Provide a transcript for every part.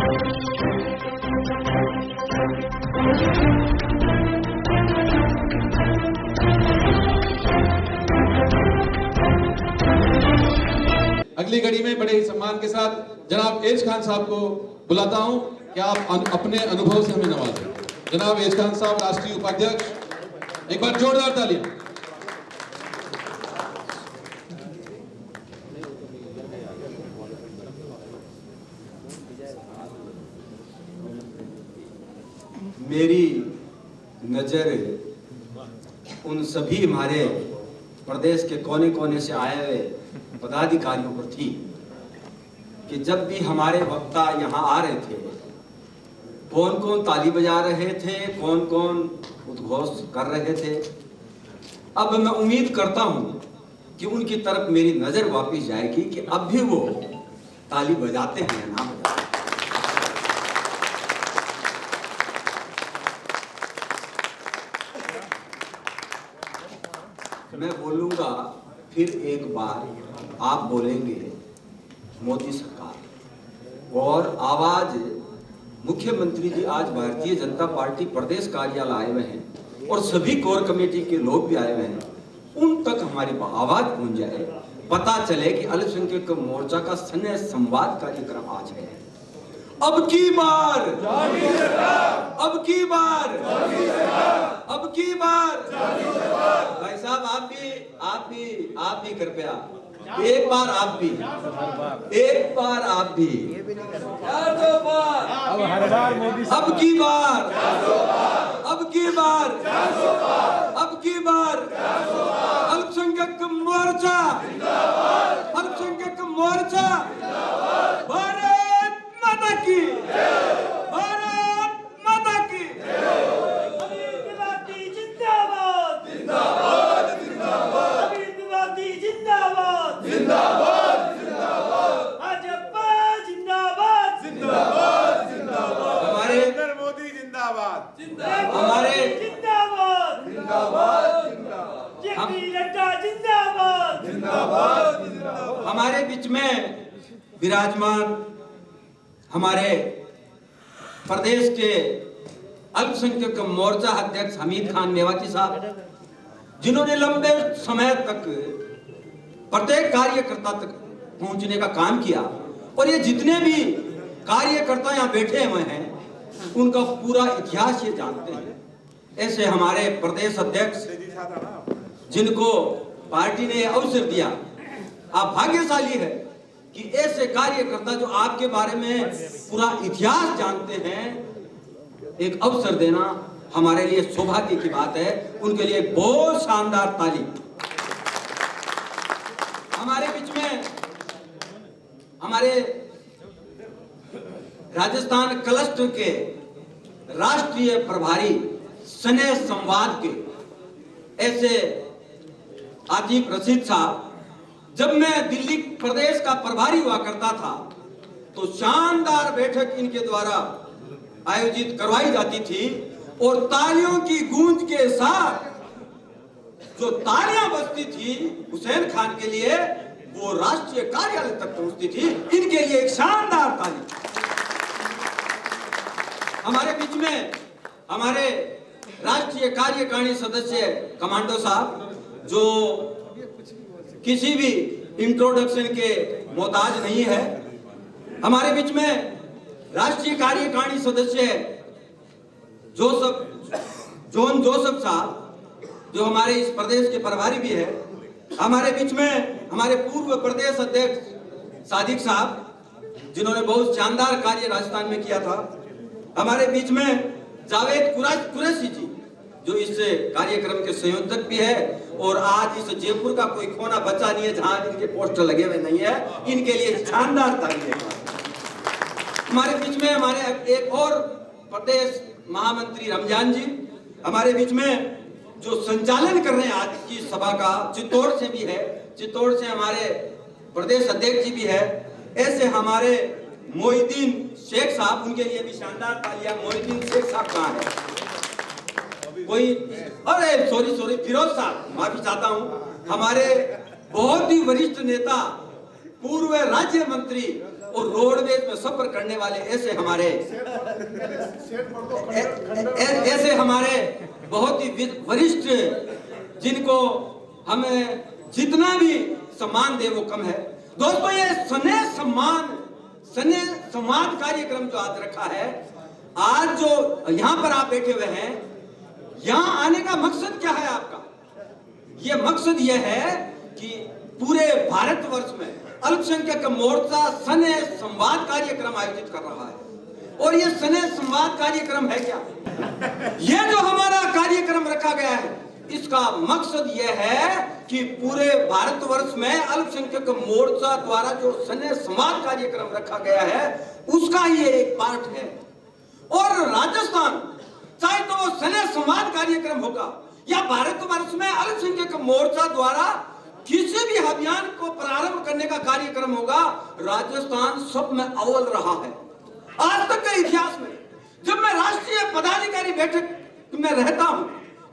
अगली घड़ी में बड़े ही सम्मान के साथ जनाब एज खान साहब को बुलाता हूं कि आप अपने अनुभव से हमें नवाजें। जनाब एज खान साहब, राष्ट्रीय उपाध्यक्ष, एक बार जोरदार तालियां। मेरी नजर उन सभी हमारे प्रदेश के कोने कोने से आए हुए पदाधिकारियों पर थी कि जब भी हमारे वक्ता यहाँ आ रहे थे, कौन कौन ताली बजा रहे थे, कौन कौन उद्घोष कर रहे थे। अब मैं उम्मीद करता हूँ कि उनकी तरफ मेरी नजर वापस जाएगी कि अब भी वो ताली बजाते हैं या ना बजाते। मैं बोलूंगा फिर एक बार, आप बोलेंगे मोदी सरकार, और आवाज मुख्यमंत्री जी आज भारतीय जनता पार्टी प्रदेश कार्यालय आए हुए हैं और सभी कोर कमेटी के लोग भी आए हुए हैं, उन तक हमारी आवाज पहुंच जाए, पता चले कि अल्पसंख्यक मोर्चा का स्नेह संवाद कार्यक्रम आज है। अब की बार, अब की बार, अब की बार, भाई साहब आप भी कृपया एक बार आप भी, एक बार आप भी, अब हर बार मोदी, अब की बार, अब की बार, अब की बार, अल्पसंख्यक मोर्चा, अल्पसंख्यक मोर्चा, भारत माता की, भारत माता की। जिंदाबाद, जिंदाबाद, जिंदाबाद, जिंदाबाद, जिंदाबाद, भाजपा जिंदाबाद, जिंदाबाद, जिंदाबाद, हमारे नरेंद्र मोदी जिंदाबाद, हमारे जिंदाबाद, जिंदाबाद, जिंदाबाद, जेपी नड्डा जिंदाबाद, जिंदाबाद, जिंदाबाद। हमारे बीच में विराजमान हमारे प्रदेश के अल्पसंख्यक मोर्चा अध्यक्ष हमीद खान मेवाती साहब, जिन्होंने लंबे समय तक प्रत्येक कार्यकर्ता तक पहुंचने का काम किया, और ये जितने भी कार्यकर्ता यहाँ बैठे हुए हैं उनका पूरा इतिहास ये जानते हैं। ऐसे हमारे प्रदेश अध्यक्ष जिनको पार्टी ने अवसर दिया, आप भाग्यशाली है कि ऐसे कार्यकर्ता जो आपके बारे में पूरा इतिहास जानते हैं, एक अवसर देना हमारे लिए सौभाग्य की बात है। उनके लिए बहुत शानदार ताली। हमारे बीच में हमारे राजस्थान क्लस्टर के राष्ट्रीय प्रभारी स्नेह संवाद के ऐसे आतिफ रशीद साहब, जब मैं दिल्ली प्रदेश का प्रभारी हुआ करता था तो शानदार बैठक इनके द्वारा आयोजित करवाई जाती थी, और तालियों की गूंज के साथ जो तालियां बजती थी हुसैन खान के लिए, वो राष्ट्रीय कार्यालय तक पहुंचती थी। इनके लिए एक शानदार ताली। हमारे बीच में हमारे राष्ट्रीय कार्यकारिणी सदस्य कमांडो साहब, जो किसी भी इंट्रोडक्शन के मोहताज नहीं है। हमारे बीच में राष्ट्रीय कार्यकारिणी सदस्य जॉन जोसेफ साहब, जो हमारे इस प्रदेश के प्रभारी भी है। हमारे बीच में हमारे पूर्व प्रदेश अध्यक्ष सादिक साहब, जिन्होंने बहुत शानदार कार्य राजस्थान में किया था। हमारे बीच में जावेद कुरैशी जी, जो इस कार्यक्रम के संयोजक भी है, और आज इस जयपुर का कोई कोना बचा नहीं है जहां इनके पोस्टर लगे हुए नहीं है। इनके लिए शानदार ताली है। हमारे बीच में हमारे एक और प्रदेश महामंत्री रमजान जी, हमारे बीच में जो संचालन कर रहे हैं आज की सभा का, चित्तौड़ से भी है, चित्तौड़ से हमारे प्रदेश अध्यक्ष जी भी है। ऐसे हमारे मोहिद्दीन शेख साहब, उनके लिए भी शानदार तालियां। मोहिद्दीन शेख साहब कहाँ है? कोई, अरे सॉरी फिरोज साहब, माफी चाहता हूँ। हमारे बहुत ही वरिष्ठ नेता, पूर्व राज्य मंत्री और रोडवेज में सफर करने वाले ऐसे हमारे बहुत ही विशिष्ट, जिनको हमें जितना भी सम्मान दे वो कम है। दोस्तों, ये स्नेह संवाद कार्यक्रम जो आज रखा है, आज जो यहाँ पर आप बैठे हुए हैं, यहाँ आने का मकसद क्या है आपका? ये मकसद ये है कि पूरे भारतवर्ष में अल्पसंख्यक मोर्चा स्नेह संवाद कार्यक्रम आयोजित कर रहा है। और ये स्नेह संवाद कार्यक्रम है क्या? ये जो हमारा कार्यक्रम रखा गया है, इसका मकसद यह है कि पूरे भारतवर्ष में अल्पसंख्यक मोर्चा द्वारा जो स्नेह संवाद कार्यक्रम रखा गया है, उसका ये एक पार्ट है। और राजस्थान, चाहे तो वो स्नेह संवाद कार्यक्रम होगा या भारतवर्ष में अल्पसंख्यक मोर्चा द्वारा किसी भी अभियान को प्रारंभ करने का कार्यक्रम होगा, राजस्थान सब में अव्वल रहा है। आज तक के इतिहास में जब मैं राष्ट्रीय पदाधिकारी बैठक में रहता हूं,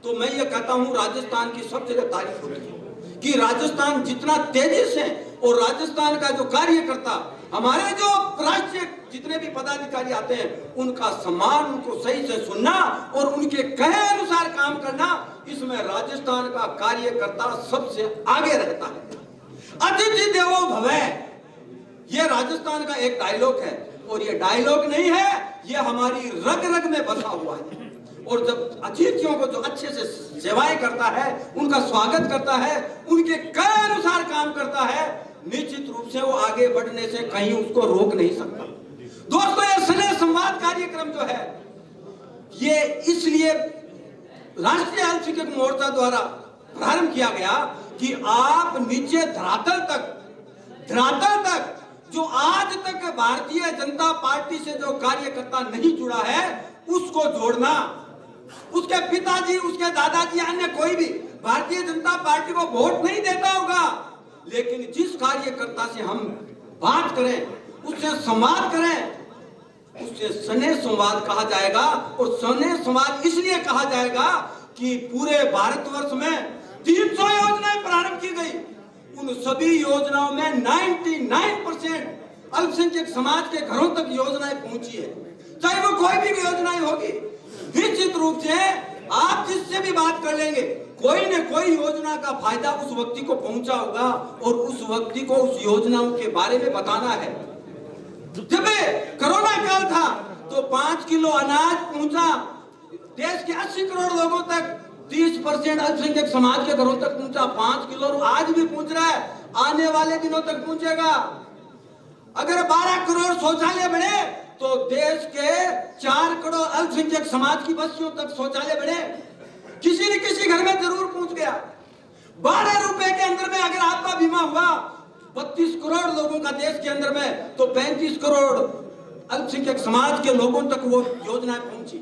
तो मैं ये कहता हूं, राजस्थान की सब जगह तारीफ होती है कि राजस्थान जितना तेजी से, और राजस्थान का जो कार्यकर्ता, हमारे जो राष्ट्रीय जितने भी पदाधिकारी आते हैं, उनका सम्मान, उनको सही से सुनना और उनके कहे अनुसार काम करना, इसमें राजस्थान का कार्यकर्ता सबसे आगे रहता है। अतिथि देवो भव, ये राजस्थान का एक डायलॉग है, और ये डायलॉग नहीं है, ये हमारी रग रग में बसा हुआ है। और जब अतिथियों को जो अच्छे से सेवाएं करता है, उनका स्वागत करता है, उनके कहे अनुसार काम करता है, निश्चित रूप से वो आगे बढ़ने से कहीं उसको रोक नहीं सकता। दोस्तों, ये स्नेह संवाद कार्यक्रम जो है, ये इसलिए राष्ट्रीय अल्पसंख्यक मोर्चा द्वारा प्रारंभ किया गया कि आप नीचे धरातल तक जो आज तक भारतीय जनता पार्टी से जो कार्यकर्ता नहीं जुड़ा है, उसको जोड़ना। उसके पिताजी, उसके दादाजी, अन्य कोई भी भारतीय जनता पार्टी को वोट नहीं देता होगा, लेकिन जिस कार्यकर्ता से हम बात करें, उससे संवाद करें, उससे स्नेह संवाद कहा जाएगा। और स्नेह संवाद इसलिए कहा जाएगा कि पूरे भारतवर्ष में 300 योजनाएं प्रारंभ की गई, उन सभी योजनाओं में 99% अल्पसंख्यक समाज के घरों तक योजनाएं पहुंची है, चाहे वो कोई भी योजनाएं होगी। निश्चित रूप से आप जिससे भी बात कर लेंगे, कोई न कोई योजना का फायदा उस व्यक्ति को पहुंचा होगा, और उस व्यक्ति को उस योजनाओं के बारे में बताना है। जब कोरोना काल था तो 5 किलो अनाज पहुंचा देश के 80 करोड़ लोगों तक, 30% अल्पसंख्यक समाज के घरों तक पहुंचा 5 किलो, और आज भी पहुंच रहा है, आने वाले दिनों तक पहुंचेगा। अगर 12 करोड़ शौचालय बने तो देश के 4 करोड़ अल्पसंख्यक समाज की बस्तियों तक शौचालय बने, किसी न किसी घर में जरूर पहुंच गया। 12 रुपए के अंदर में अगर आपका बीमा हुआ 32 करोड़ लोगों का देश के अंदर में, तो 35 करोड़ अल्पसंख्यक समाज के लोगों तक वो योजनाएं पहुंची।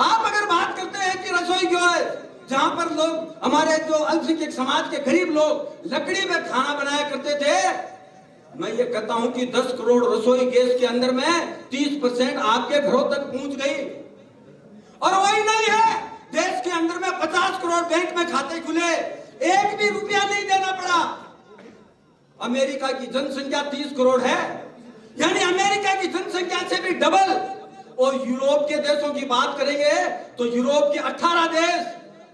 आप अगर बात करते हैं कि रसोई गैस, जहां पर लोग, हमारे जो अल्पसंख्यक समाज के गरीब लोग लकड़ी में खाना बनाया करते थे, मैं ये कहता हूं कि 10 करोड़ रसोई गैस के अंदर में 30% आपके घरों तक पहुंच गई। और वही नहीं है, देश के अंदर में 50 करोड़ बैंक में खाते खुले, 1 भी रुपया नहीं देना पड़ा। अमेरिका की जनसंख्या 30 करोड़ है, यानी अमेरिका की जनसंख्या से भी डबल। और यूरोप के देशों की बात करेंगे तो यूरोप के 18 देश,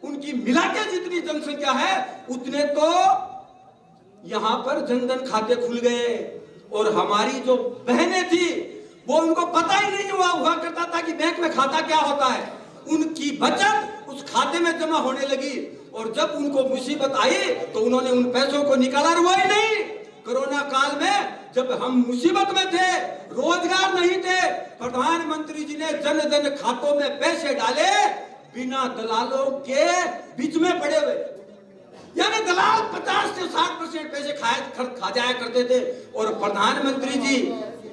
उनकी मिला के जितनी जनसंख्या है, उतने तो यहां पर जनधन खाते खुल गए। और हमारी जो बहनें थी, वो उनको पता ही नहीं हुआ करता था कि बैंक में खाता क्या होता है। उनकी बचत उस खाते में जमा होने लगी, और जब उनको मुसीबत आई तो उन्होंने उन पैसों को निकाला। और वही नहीं, कोरोना काल में जब हम मुसीबत में थे, रोजगार नहीं थे, प्रधानमंत्री जी ने जन जन खातों में पैसे डाले, बिना दलालों के बीच में पड़े हुए। यानी दलाल 50 से 60% पैसे खा जाया करते थे। और प्रधानमंत्री जी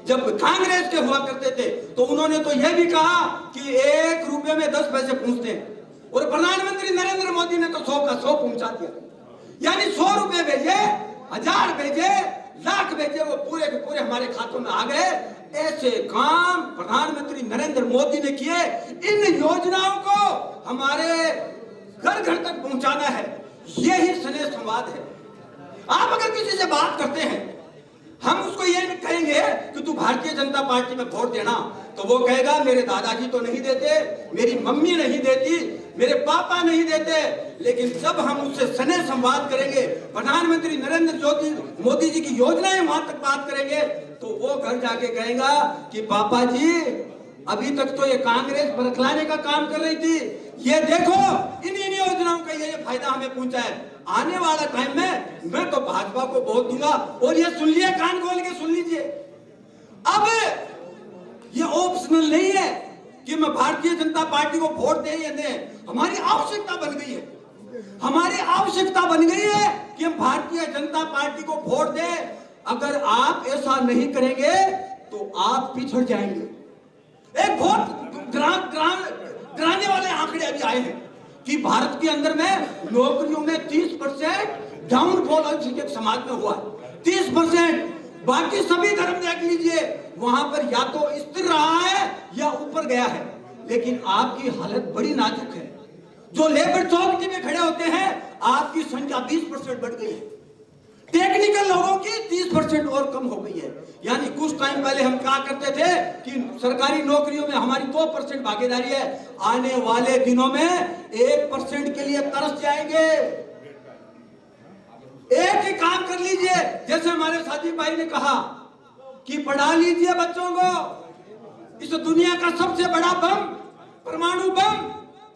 जब कांग्रेस के हुआ करते थे, तो उन्होंने तो यह भी कहा कि 1 रुपए में 10 पैसे पहुंचते हैं। और प्रधानमंत्री नरेंद्र मोदी ने तो 100 का 100 पहुंचा दिया। यानी 100 रुपए भेजे, 1000 भेजे, लाख भेजे, वो पूरे के पूरे हमारे खातों में आ गए। ऐसे काम प्रधानमंत्री नरेंद्र मोदी ने किए। इन योजनाओं को हमारे घर घर तक पहुंचाना है, यही स्नेह संवाद है। आप अगर किसी से बात करते हैं हम उसको ये कहेंगे कि तू भारतीय जनता पार्टी में वोट देना, तो वो कहेगा मेरे दादाजी तो नहीं देते, मेरी मम्मी नहीं देती, मेरे पापा नहीं देते। लेकिन जब हम उससे स्नेह संवाद करेंगे, प्रधानमंत्री नरेंद्र मोदी जी की योजनाएं वहां तक बात करेंगे, तो वो घर जाके कहेगा कि पापा जी अभी तक तो ये कांग्रेस बरखलाने का काम कर रही थी, ये देखो इन योजनाओं का ये फायदा हमें पहुंचा है। आने वाला टाइम में मैं तो भाजपा को वोट दूंगा। और ये सुन लिए, कान खोल के सुन लीजिए, अब ये ऑप्शनल नहीं है कि मैं भारतीय जनता पार्टी को वोट दे या दे, हमारी आवश्यकता बन गई है। हमारी आवश्यकता बन गई है कि हम भारतीय जनता पार्टी को वोट दें। अगर आप ऐसा नहीं करेंगे तो आप पिछड़ जाएंगे। एक बहुत डराने वाले आंकड़े अभी आए हैं कि भारत के अंदर में नौकरियों में 30% डाउनफॉल एक समाज में हुआ है, 30%। बाकी सभी धर्म देख लीजिए, वहां पर या तो स्थिर रहा है या ऊपर गया है। लेकिन आपकी हालत बड़ी नाजुक है। जो लेबर चौकी में खड़े होते हैं, आपकी संख्या 20% बढ़ गई है। टेक्निकल लोगों की 30% और कम हो गई है। यानी कुछ टाइम पहले हम क्या करते थे कि सरकारी नौकरियों में हमारी 2% भागीदारी है, आने वाले दिनों में 1% के लिए तरस जाएंगे। एक ही काम कर लीजिए, जैसे हमारे साथी भाई ने कहा कि पढ़ा लीजिए बच्चों को। इस दुनिया का सबसे बड़ा बम, परमाणु बम,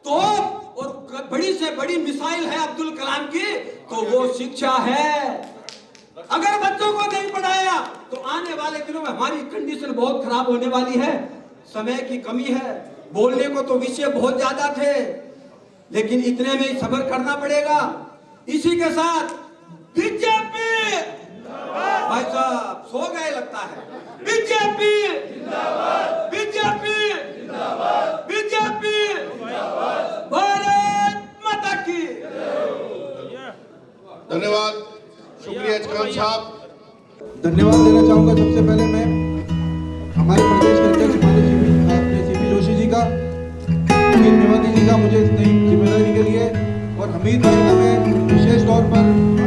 तोप और बड़ी से बड़ी मिसाइल है अब्दुल कलाम की, तो वो शिक्षा है। अगर बच्चों को नहीं पढ़ाया तो आने वाले दिनों में हमारी कंडीशन बहुत खराब होने वाली है। समय की कमी है, बोलने को तो विषय बहुत ज्यादा थे, लेकिन इतने में ही सब्र करना पड़ेगा। इसी के साथ बीजेपी, भाई साहब सो गए लगता है। बीजेपी जिंदाबाद, बीजेपी जिंदाबाद, बीजेपी जिंदाबाद, भारत माता की। धन्यवाद, शुक्रिया खान साहब। धन्यवाद देना चाहूंगा सबसे पहले मैं हमारे प्रदेश के अध्यक्ष माननीय सीपी जोशी जी का, अमित मेवाती जी का, मुझे इस नई जिम्मेदारी के लिए, और हमीद भाई का मैं विशेष तौर पर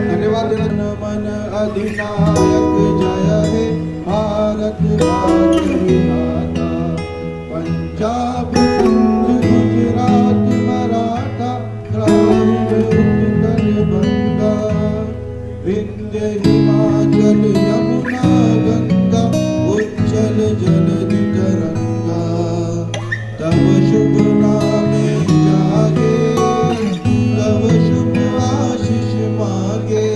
धन्यवाद देना। मन अधिनायक जय हे भारत भाग्य विधाता, पंजाब सिंध गुजरात मराठा द्राविड़ उत्कल बंगा, विंध्य हिमाचल यमुना गंगा, उच्चल जलधि तरंगा, तब शुभ नामे जागे, तब शुभ आशीष मांगे,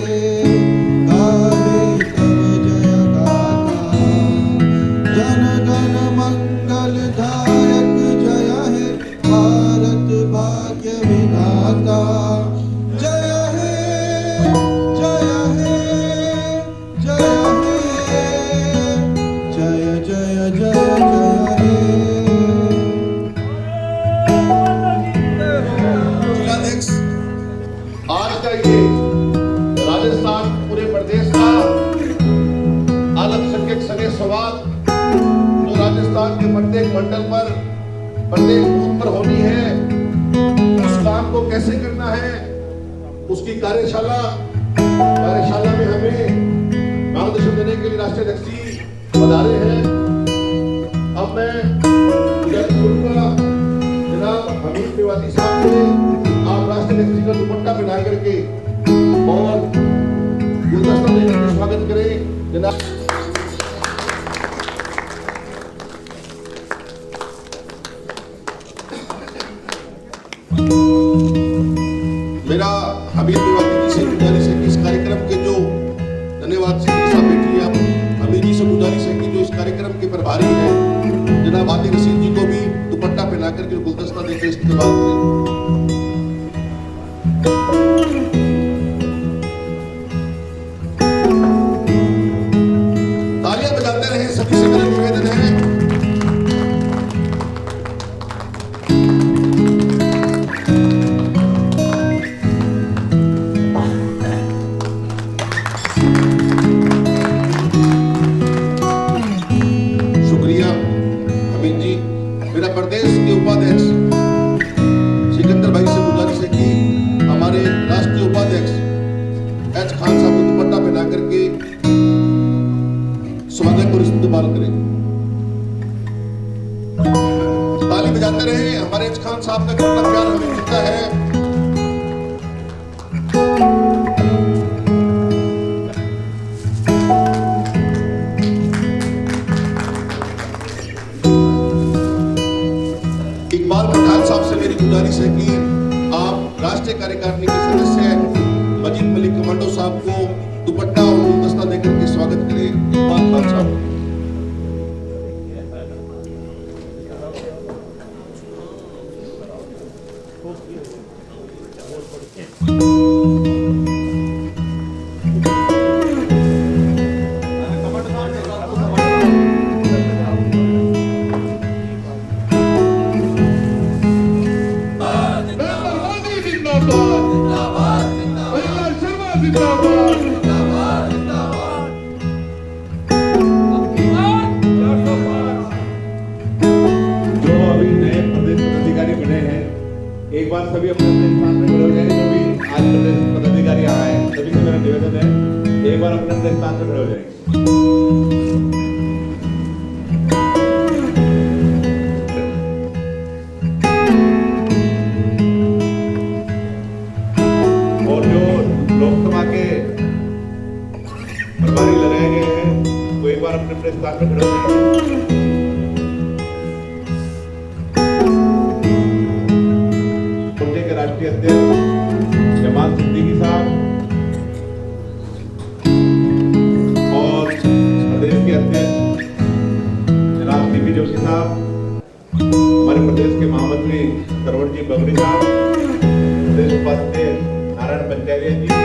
गावे तब जय गाथा, जन गण मंगल दायक जय हे भारत भाग्य विधाता। जय हे जय हे जय हे जय जय जय जय हे। जिलाध्यक्ष, आज का ये राजस्थान पूरे प्रदेश का अल्पसंख्यक संघ संवाद जो राजस्थान के प्रत्येक मंडल पर, प्रत्येक बूथ पर होनी है, उस काम को कैसे करना है, उसकी कार्यशाला में हमें मार्गदर्शन देने के लिए राष्ट्रीय अध्यक्ष जी पधारे हैं। अब मैं जनाब हमीद मेवाती साहब से आप राष्ट्रीय अध्यक्ष जी का दुपट्टा पहना करके और गुलदस्ता देकर स्वागत करें। जनाब मेरा हमीद मेवाती जी से गुजारिश है कि इस कार्यक्रम के जो धन्यवाद से बैठी है, हमीद जी से गुजारिश है कि जो इस कार्यक्रम के प्रभारी हैं जनाब आतिक रशीद जी को भी दुपट्टा पहना करके गुलदस्ता देकर इस्तेमाल करें। तालियां बजाते रहे, सभी से मेरा निवेदन है। मेरा प्रदेश के उपाध्यक्ष सिकंदर भाई से गुजारिश है कि हमारे राष्ट्रीय उपाध्यक्ष एच खान साहब को दुपट्टा पहना करके रहे। हमारे एच खान साहब का कितना प्यार हमें मिलता है। इकबाल पठान साहब से मेरी गुजारिश है कि आप राष्ट्रीय कार्यकारिणी के सदस्य मजीद मलिक कमांडो साहब को दुपट्टा और गुलदस्ता देकर के स्वागत करें। इकबाल खान साहब। एक बार सभी अपने अपने स्थान में खड़े हो जाएंगे। जो भी आज प्रदेश पदाधिकारी आए हैं सभी से मेरा निवेदन है, एक बार अपने अपने स्थान में खड़े हो जाएंगे। और जो लोकसभा के प्रभारी लगाए गए हैं वो एक बार अपने अपने स्थान में खड़े हो जाएंगे। राष्ट्रीय अध्यक्ष जमाल सिद्दीकी साहब और प्रदेश के अध्यक्ष जनाब सीपी जोशी साहब, हमारे प्रदेश के महामंत्री सरवण जी बबरी साहब, प्रदेश उपाध्यक्ष नारायण पंचायत जी,